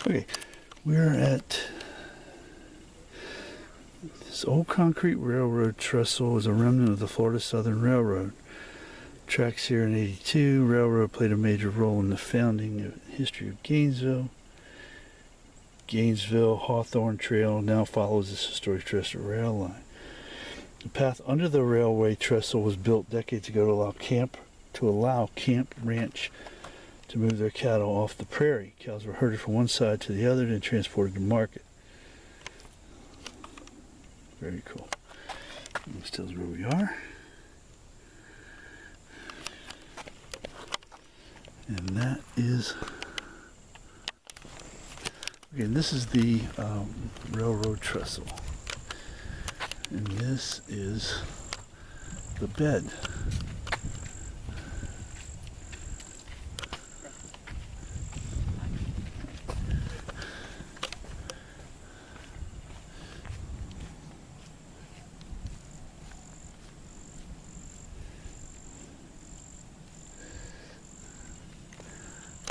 Okay, we're at this old concrete railroad trestle is a remnant of the Florida Southern Railroad. Tracks here in '82. Railroad played a major role in the founding of history of Gainesville. Gainesville-Hawthorne Trail now follows this historic trestle rail line. The path under the railway trestle was built decades ago to allow camp ranch to move their cattle off the prairie. Cows were herded from one side to the other and transported to market. Very cool. This tells where we are. And that is, again, this is the railroad trestle. And this is the bed.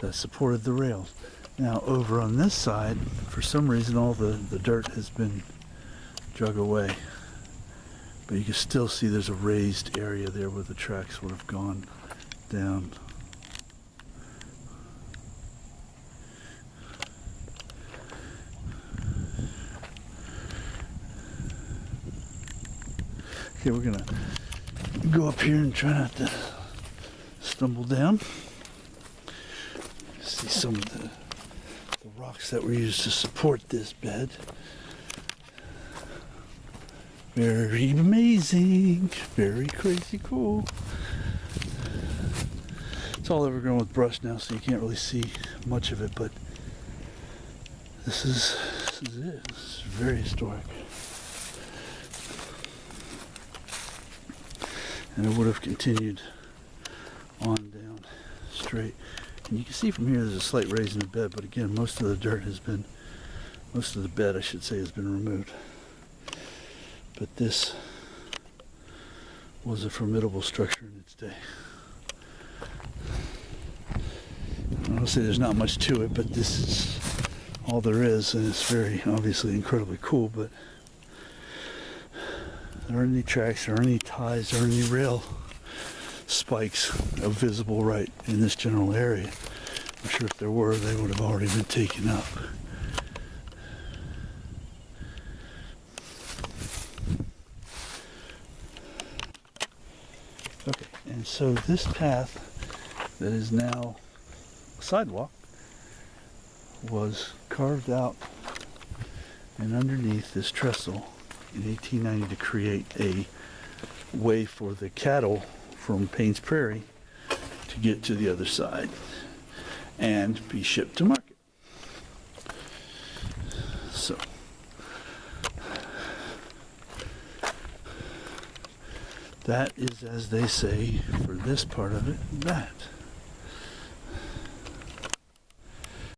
That supported the rails. Now over on this side, for some reason all the dirt has been dug away. But you can still see there's a raised area there where the tracks would have gone down. Okay, we're gonna go up here and try not to stumble down. See some of the rocks that were used to support this bed. Very amazing, very crazy cool. It's all overgrown with brush now, so you can't really see much of it, but this is it. This is very historic. And it would have continued on down straight. And you can see from here there's a slight raise in the bed, but again, most of the dirt has been, most of the bed, I should say, has been removed. But this was a formidable structure in its day. I don't say there's not much to it, but this is all there is, and it's very obviously incredibly cool, but there aren't any tracks, there aren't any ties, there aren't any rail spikes visible right in this general area. I'm sure if there were, they would have already been taken up. Okay, and so this path that is now a sidewalk was carved out and underneath this trestle in 1890 to create a way for the cattle from Paynes, Prairie to get to the other side and be shipped to market. So that is, as they say, for this part of it, that.